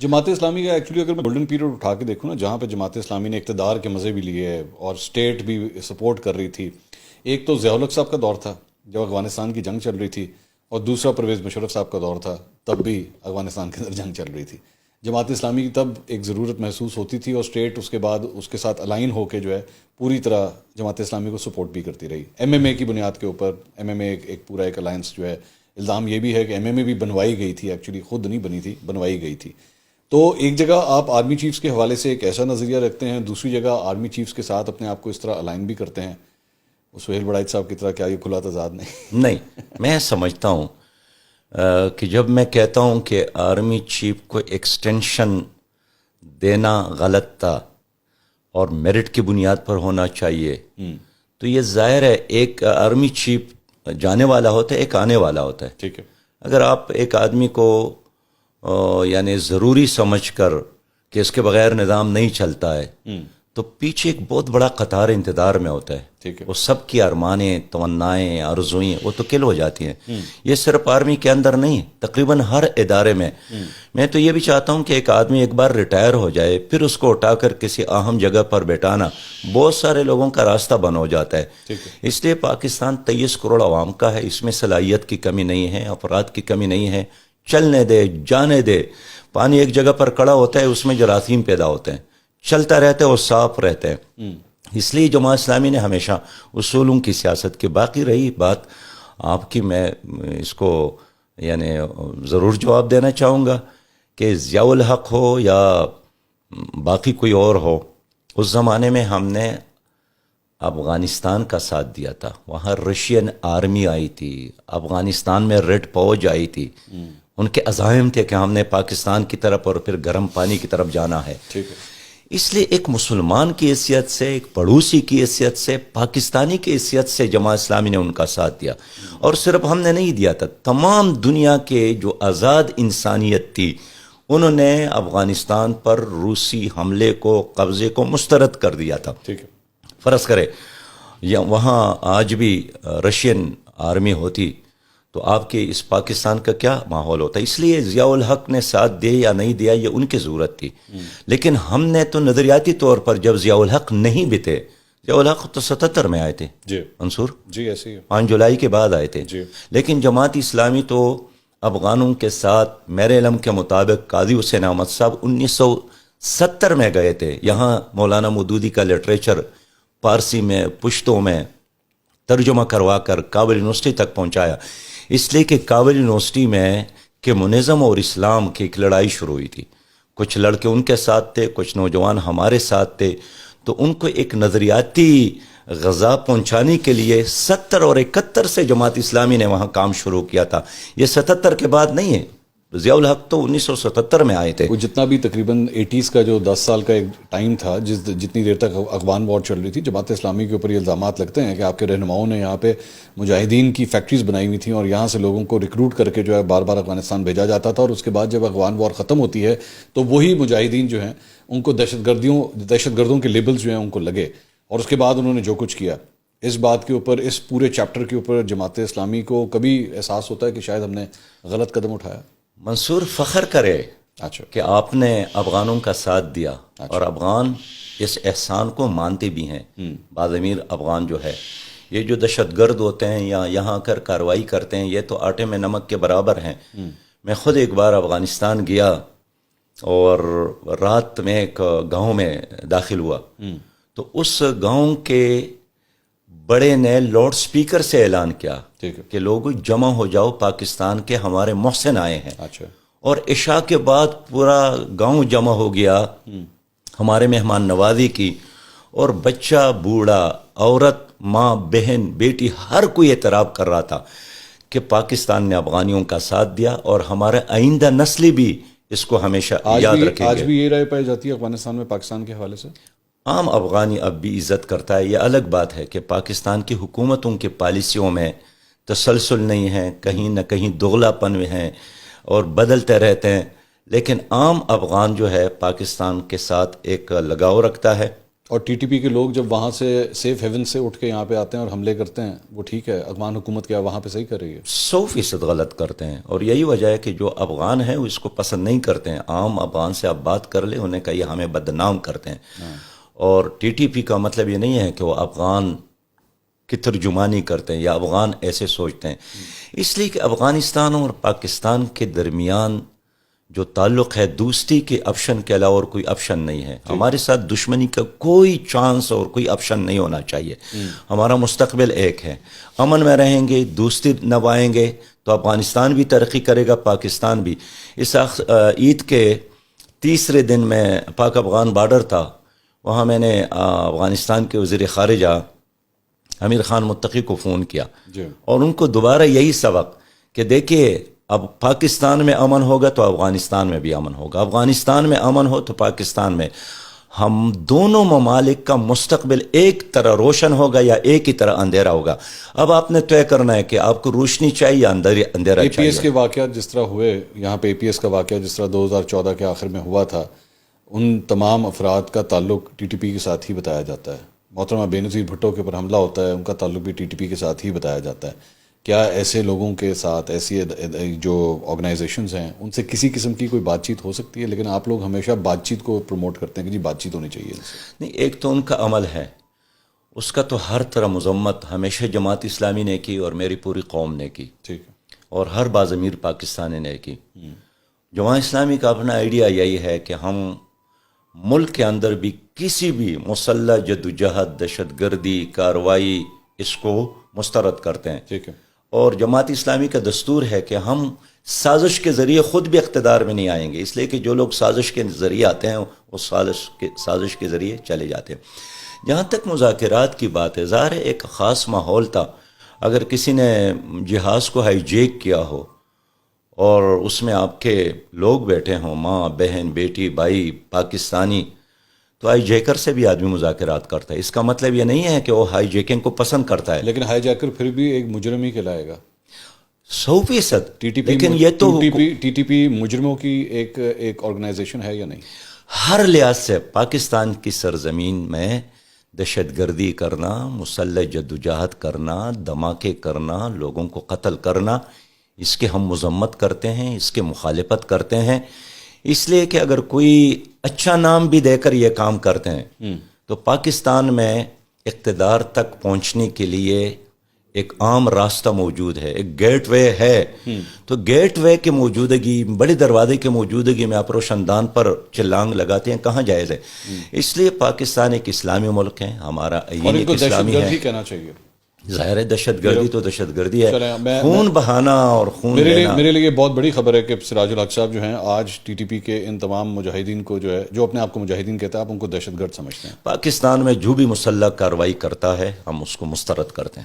جماعت اسلامی کا ایکچولی اگر میں گولڈن پیریڈ اٹھا کے دیکھوں نا، جہاں پہ جماعت اسلامی نے اقتدار کے مزے بھی لیے اور اسٹیٹ بھی سپورٹ کر رہی تھی، ایک تو ضیاء الحق صاحب کا دور تھا جب افغانستان کی جنگ چل رہی تھی، اور دوسرا پرویز مشرف صاحب کا دور تھا، تب بھی افغانستان کے اندر جنگ چل رہی تھی۔ جماعت اسلامی کی تب ایک ضرورت محسوس ہوتی تھی، اور اسٹیٹ اس کے بعد اس کے ساتھ الائن ہو کے جو ہے پوری طرح جماعت اسلامی کو سپورٹ بھی کرتی رہی۔ ایم ایم اے کی بنیاد کے اوپر ایم ایم اے ایک پورا ایک الائنس جو ہے، الزام یہ بھی ہے کہ ایم ایم اے بھی بنوائی گئی تھی، ایکچولی خود نہیں بنی تھی، بنوائی گئی تھی۔ تو ایک جگہ آپ آرمی چیفز کے حوالے سے ایک ایسا نظریہ رکھتے ہیں، دوسری جگہ آرمی چیفز کے ساتھ اپنے آپ کو اس طرح الائن بھی کرتے ہیں۔ سہیل بڑائچ صاحب کی طرح کیا یہ کھلا تضاد نہیں؟ نہیں، میں سمجھتا ہوں کہ جب میں کہتا ہوں کہ آرمی چیف کو ایکسٹینشن دینا غلط تھا اور میرٹ کی بنیاد پر ہونا چاہیے، تو یہ ظاہر ہے ایک آرمی چیف جانے والا ہوتا ہے، ایک آنے والا ہوتا ہے۔ ٹھیک ہے، اگر آپ ایک آدمی کو یعنی ضروری سمجھ کر کہ اس کے بغیر نظام نہیں چلتا ہے، تو پیچھے ایک بہت بڑا قطار انتظار میں ہوتا ہے۔ ٹھیک ہے، وہ سب کی ارمانیں، تمنائیں، آرزوئیں وہ تو کل ہو جاتی ہیں۔ یہ صرف آرمی کے اندر نہیں، تقریباً ہر ادارے میں۔ میں تو یہ بھی چاہتا ہوں کہ ایک آدمی ایک بار ریٹائر ہو جائے، پھر اس کو اٹھا کر کسی اہم جگہ پر بیٹھانا بہت سارے لوگوں کا راستہ بند ہو جاتا ہے۔ اس لیے پاکستان 23 کروڑ عوام کا ہے، اس میں صلاحیت کی کمی نہیں ہے، افراد کی کمی نہیں ہے۔ چلنے دے، جانے دے۔ پانی ایک جگہ پر کڑا ہوتا ہے، اس میں جراثیم پیدا ہوتے ہیں، چلتا رہتا ہے، وہ صاف رہتے ہیں۔ اس لیے جماعت اسلامی نے ہمیشہ اصولوں کی سیاست کی۔ باقی رہی بات آپ کی، میں اس کو یعنی ضرور جواب دینا چاہوں گا کہ ضیاء الحق ہو یا باقی کوئی اور ہو، اس زمانے میں ہم نے افغانستان کا ساتھ دیا تھا، وہاں رشین آرمی آئی تھی، افغانستان میں ریڈ فوج آئی تھی، ان کے عزائم تھے کہ ہم نے پاکستان کی طرف اور پھر گرم پانی کی طرف جانا ہے۔ ٹھیک ہے، اس لیے ایک مسلمان کی حیثیت سے، ایک پڑوسی کی حیثیت سے، پاکستانی کی حیثیت سے جماعت اسلامی نے ان کا ساتھ دیا۔ اور صرف ہم نے نہیں دیا تھا، تمام دنیا کے جو آزاد انسانیت تھی انہوں نے افغانستان پر روسی حملے کو، قبضے کو مسترد کر دیا تھا۔ ٹھیک ہے، فرض کرے یا وہاں آج بھی رشین آرمی ہوتی تو آپ کے اس پاکستان کا کیا ماحول ہوتا ہے؟ اس لیے ضیاء الحق نے ساتھ دیا یا نہیں دیا یہ ان کی ضرورت تھی، لیکن ہم نے تو نظریاتی طور پر جب ضیاء الحق نہیں بھی تھے، ضیاء الحق تو 77 میں آئے تھے جی منصور، جی ایسے ہی ہے 5 جولائی کے بعد آئے تھے، جی۔ لیکن جماعت اسلامی تو افغانوں کے ساتھ میرے علم کے مطابق قاضی حسین احمد صاحب 1970 میں گئے تھے۔ یہاں مولانا مودودی کا لٹریچر فارسی میں، پشتو میں ترجمہ کروا کر کابل یونیورسٹی تک پہنچایا، اس لیے کہ کابل یونیورسٹی میں کہ منظم اور اسلام کی ایک لڑائی شروع ہوئی تھی۔ کچھ لڑکے ان کے ساتھ تھے، کچھ نوجوان ہمارے ساتھ تھے، تو ان کو ایک نظریاتی غذا پہنچانے کے لیے 70 اور 71 سے جماعت اسلامی نے وہاں کام شروع کیا تھا۔ یہ 77 کے بعد نہیں ہے، ضیاء الحق تو 1977 میں آئے تھے۔ وہ جتنا بھی تقریباً 80s کا جو 10 سال کا ایک ٹائم تھا، جتنی دیر تک افغان وار چل رہی تھی، جماعت اسلامی کے اوپر یہ الزامات لگتے ہیں کہ آپ کے رہنماؤں نے یہاں پہ مجاہدین کی فیکٹریز بنائی ہوئی تھیں اور یہاں سے لوگوں کو ریکروٹ کر کے جو ہے بار بار افغانستان بھیجا جاتا تھا، اور اس کے بعد جب افغان وار ختم ہوتی ہے تو وہی مجاہدین جو ہیں ان کو دہشت گردوں کے لیبلز جو ہیں ان کو لگے، اور اس کے بعد انہوں نے جو کچھ کیا۔ اس بات کے اوپر، اس پورے چیپٹر کے اوپر جماعت اسلامی کو کبھی احساس ہوتا ہے کہ شاید ہم نے غلط قدم اٹھایا؟ منصور فخر کرے اچھا، کہ آپ نے افغانوں کا ساتھ دیا، اور افغان اس احسان کو مانتے بھی ہیں۔ بعض امیر افغان جو ہے، یہ جو دہشت گرد ہوتے ہیں یا یہاں کر کارروائی کرتے ہیں، یہ تو آٹے میں نمک کے برابر ہیں۔ میں خود ایک بار افغانستان گیا اور رات میں ایک گاؤں میں داخل ہوا، تو اس گاؤں کے بڑے نے لاؤڈ سپیکر سے اعلان کیا کہ لوگوں جمع ہو جاؤ، پاکستان کے ہمارے محسن آئے ہیں۔ اچھا، اور عشاء کے بعد پورا گاؤں جمع ہو گیا ہمارے مہمان نوازی کی، اور بچہ، بوڑھا، عورت، ماں، بہن، بیٹی، ہر کوئی اعتراف کر رہا تھا کہ پاکستان نے افغانیوں کا ساتھ دیا، اور ہمارے آئندہ نسلی بھی اس کو ہمیشہ یاد رکھیں گے۔ آج بھی یہ رائے پائی جاتی ہے افغانستان میں پاکستان کے حوالے سے؟ عام افغانی اب بھی عزت کرتا ہے۔ یہ الگ بات ہے کہ پاکستان کی حکومتوں کی پالیسیوں میں تسلسل نہیں ہے، کہیں نہ کہیں دغلا پن ہے اور بدلتے رہتے ہیں، لیکن عام افغان جو ہے پاکستان کے ساتھ ایک لگاؤ رکھتا ہے، اور ٹی ٹی پی کے لوگ جب وہاں سے سیف ہیون سے اٹھ کے یہاں پہ آتے ہیں اور حملے کرتے ہیں، وہ ٹھیک ہے، افغان حکومت کیا وہاں پہ صحیح کر رہی ہے؟ 100% غلط کرتے ہیں، اور یہی وجہ ہے کہ جو افغان ہیں وہ اس کو پسند نہیں کرتے ہیں. عام افغان سے آپ بات کر لیں، انہیں کہا یہ ہمیں بدنام کرتے ہیں. اور ٹی ٹی پی کا مطلب یہ نہیں ہے کہ وہ افغان کی ترجمانی کرتے ہیں یا افغان ایسے سوچتے ہیں. اس لیے کہ افغانستان اور پاکستان کے درمیان جو تعلق ہے دوستی کے آپشن کے علاوہ اور کوئی آپشن نہیں ہے. ہمارے ساتھ دشمنی کا کوئی چانس اور کوئی آپشن نہیں ہونا چاہیے. ہمارا مستقبل ایک ہے، امن میں رہیں گے، دوستی نبھائیں گے تو افغانستان بھی ترقی کرے گا، پاکستان بھی. اس عید کے تیسرے دن میں پاک افغان بارڈر تھا، وہاں میں نے افغانستان کے وزیر خارجہ امیر خان متقی کو فون کیا اور ان کو دوبارہ یہی سبق کہ دیکھیے اب پاکستان میں امن ہوگا تو افغانستان میں بھی امن ہوگا، افغانستان میں امن ہو تو پاکستان میں. ہم دونوں ممالک کا مستقبل ایک طرح روشن ہوگا یا ایک ہی طرح اندھیرا ہوگا. اب آپ نے طے کرنا ہے کہ آپ کو روشنی چاہیے یا اندھیرا اے پی ایس چاہیے. کے واقعات جس طرح ہوئے یہاں پہ، اے پی ایس کا واقعہ جس طرح 2014 کے آخر میں ہوا تھا، ان تمام افراد کا تعلق ٹی ٹی پی کے ساتھ ہی بتایا جاتا ہے. محترمہ بینظیر بھٹو کے اوپر حملہ ہوتا ہے، ان کا تعلق بھی ٹی ٹی پی کے ساتھ ہی بتایا جاتا ہے. کیا ایسے لوگوں کے ساتھ، ایسی جو آرگنائزیشنز ہیں، ان سے کسی قسم کی کوئی بات چیت ہو سکتی ہے؟ لیکن آپ لوگ ہمیشہ بات چیت کو پروموٹ کرتے ہیں کہ جی بات چیت ہونی چاہیے ان سے. نہیں، ایک تو ان کا عمل ہے، اس کا تو ہر طرح مذمت ہمیشہ جماعت اسلامی نے کی اور میری پوری قوم نے کی، ٹھیک ہے. اور ہر بازمیر پاکستانی نے کی. جماعت اسلامی کا اپنا آئیڈیا یہی ہے کہ ہم ملک کے اندر بھی کسی بھی مسلح جدوجہد، دہشت گردی کارروائی اس کو مسترد کرتے ہیں. ٹھیک ہے. اور جماعت اسلامی کا دستور ہے کہ ہم سازش کے ذریعے خود بھی اقتدار میں نہیں آئیں گے، اس لیے کہ جو لوگ سازش کے ذریعے آتے ہیں وہ سازش کے ذریعے چلے جاتے ہیں. جہاں تک مذاکرات کی بات ہے، ظاہر ہے ایک خاص ماحول تھا. اگر کسی نے جہاز کو ہائی جیک کیا ہو اور اس میں آپ کے لوگ بیٹھے ہوں، ماں بہن بیٹی بھائی پاکستانی، تو ہائی جیکر سے بھی آدمی مذاکرات کرتا ہے. اس کا مطلب یہ نہیں ہے کہ وہ ہائی جیکنگ کو پسند کرتا ہے، لیکن ہائی جیکر پھر بھی ایک مجرم ہی کہلائے گا. 100%. ٹی ٹی پی، لیکن یہ تو ٹی ٹی پی مجرموں کی ایک آرگنائزیشن ہے یا نہیں؟ ہر لحاظ سے پاکستان کی سرزمین میں دہشت گردی کرنا، مسلح جدوجہد کرنا، دھماکے کرنا، لوگوں کو قتل کرنا، اس کے ہم مذمت کرتے ہیں، اس کے مخالفت کرتے ہیں. اس لیے کہ اگر کوئی اچھا نام بھی دے کر یہ کام کرتے ہیں تو پاکستان میں اقتدار تک پہنچنے کے لیے ایک عام راستہ موجود ہے، ایک گیٹ وے ہے. تو گیٹ وے کی موجودگی، بڑے دروازے کی موجودگی میں آپ روشندان پر چلانگ لگاتے ہیں، کہاں جائز ہے؟ اس لیے پاکستان ایک اسلامی ملک ہے، ہمارا اور آئین ان ایک کو دہشت اسلامی گرد ہی ہے. کہنا چاہیے. ظاہر ہے دہشت گردی تو دہشت گردی ہے. چلیں، خون بہانا اور خون لینا میرے لیے بہت بڑی خبر ہے کہ سراج الحق صاحب جو ہیں آج ٹی ٹی پی کے ان تمام مجاہدین کو جو اپنے آپ کو مجاہدین کہتا ہے، آپ ان کو دہشت گرد سمجھتے ہیں. پاکستان میں جو بھی مسلح کارروائی کرتا ہے ہم اس کو مسترد کرتے ہیں.